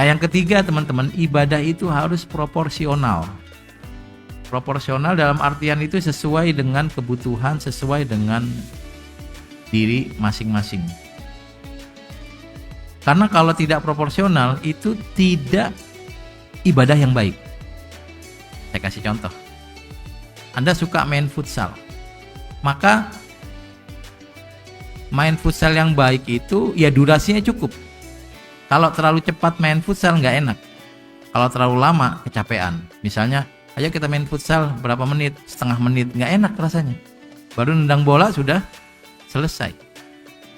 Nah, yang ketiga teman-teman, ibadah itu harus proporsional. Proporsional dalam artian itu sesuai dengan kebutuhan, sesuai dengan diri masing-masing. Karena kalau tidak proporsional itu tidak ibadah yang baik. Saya kasih contoh. Anda suka main futsal, maka main futsal yang baik itu ya durasinya cukup. Kalau terlalu cepat main futsal nggak enak. Kalau terlalu lama kecapean. Misalnya, ayo kita main futsal berapa menit, setengah menit, nggak enak rasanya. Baru nendang bola sudah selesai.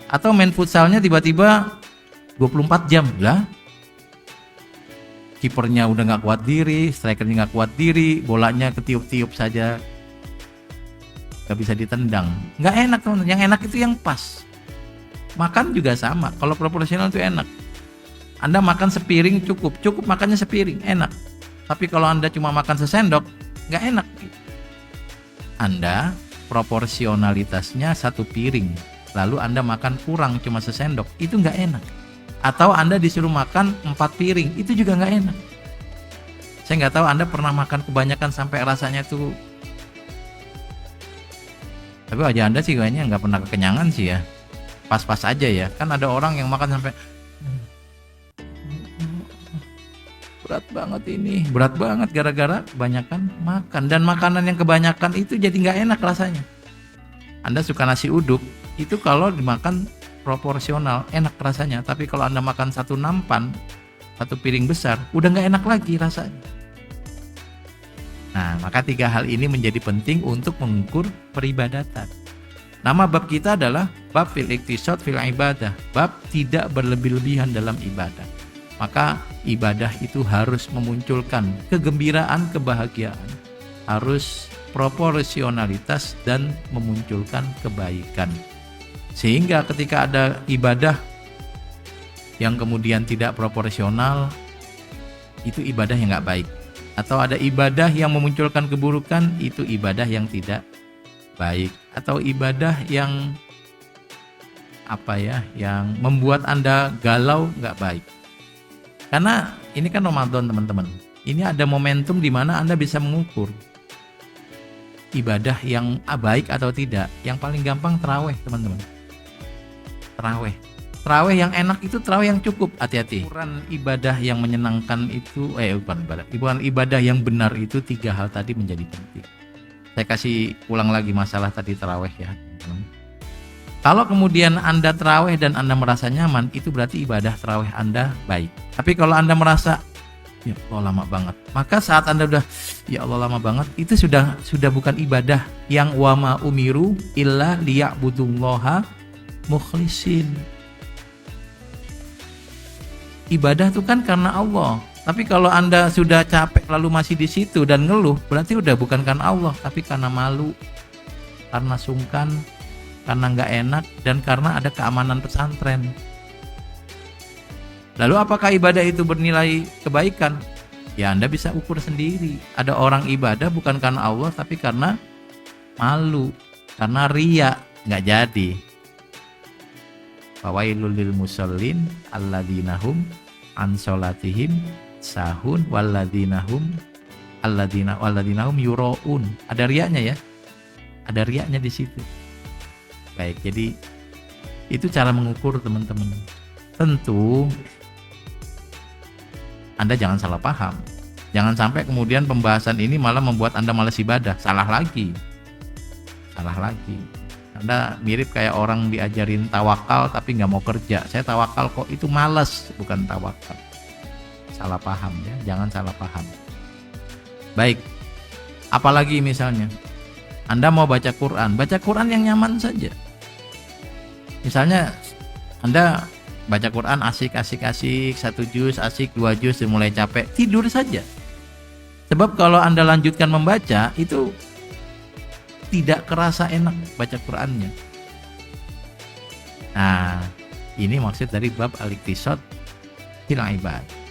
Atau main futsalnya tiba-tiba 24 jam lah. Kipernya udah nggak kuat diri, strikernya nggak kuat diri, bolanya ketiup-tiup saja, nggak bisa ditendang. Nggak enak teman-teman. Yang enak itu yang pas. Makan juga sama. Kalau proporsional itu enak. Anda makan sepiring cukup makannya sepiring, enak. Tapi kalau Anda cuma makan sesendok, nggak enak. Anda proporsionalitasnya satu piring, lalu Anda makan kurang cuma sesendok, itu nggak enak. Atau Anda disuruh makan 4 piring, itu juga nggak enak. Saya nggak tahu Anda pernah makan kebanyakan sampai rasanya tuh. Tapi wajah Anda sih kayaknya nggak pernah kekenyangan sih ya. Pas-pas aja ya. Kan ada orang yang makan sampai berat banget ini, berat banget gara-gara kebanyakan makan. Dan makanan yang kebanyakan itu jadi nggak enak rasanya. Anda suka nasi uduk, itu kalau dimakan proporsional enak rasanya. Tapi kalau Anda makan satu nampan, satu piring besar, udah nggak enak lagi rasanya. Nah, maka 3 hal ini menjadi penting untuk mengukur peribadatan. Nama bab kita adalah bab fil iktisad fil ibadah, bab tidak berlebih-lebihan dalam ibadah. Maka ibadah itu harus memunculkan kegembiraan, kebahagiaan, harus proporsionalitas dan memunculkan kebaikan. Sehingga ketika ada ibadah yang kemudian tidak proporsional, itu ibadah yang nggak baik. Atau ada ibadah yang memunculkan keburukan, itu ibadah yang tidak baik. Atau ibadah yang yang membuat Anda galau, nggak baik. Karena ini kan Ramadan teman-teman. Ini ada momentum di mana Anda bisa mengukur ibadah yang baik atau tidak. Yang paling gampang tarawih teman-teman. Tarawih yang enak itu tarawih yang cukup. Hati-hati. Ukuran ibadah yang menyenangkan itu bukan ibadah yang benar itu 3 hal tadi menjadi penting. Saya kasih ulang lagi masalah tadi tarawih ya. Kalau kemudian Anda tarawih dan Anda merasa nyaman, itu berarti ibadah tarawih Anda baik. Tapi kalau Anda merasa ya Allah lama banget, maka saat Anda udah ya Allah lama banget, itu sudah bukan ibadah yang wama umiru illa liya'budullaha mukhlisin. Ibadah itu kan karena Allah. Tapi kalau Anda sudah capek lalu masih di situ dan ngeluh, berarti udah bukan karena Allah, tapi karena malu, karena sungkan, karena nggak enak, dan karena ada keamanan pesantren. Lalu apakah ibadah itu bernilai kebaikan? Ya Anda bisa ukur sendiri. Ada orang ibadah bukan karena Allah, tapi karena malu, karena riya, nggak jadi. Fawailul lil musallin alladzina hum an sholatihim sahun walladzina hum yuraun. Ada riyanya ya. Ada riyanya di situ. Baik, jadi itu cara mengukur teman-teman. Tentu Anda jangan salah paham. Jangan sampai kemudian pembahasan ini malah membuat Anda malas ibadah. Salah lagi. Anda mirip kayak orang diajarin tawakal tapi nggak mau kerja. Saya tawakal kok, itu malas, bukan tawakal. Salah paham ya, jangan salah paham. Baik, apalagi misalnya Anda mau baca Quran yang nyaman saja. Misalnya Anda baca Quran asik 1 juz, asik 2 juz, mulai capek, tidur saja. Sebab kalau Anda lanjutkan membaca, itu tidak kerasa enak baca Qurannya. Nah, ini maksud dari bab al-iktisad fil ibadah.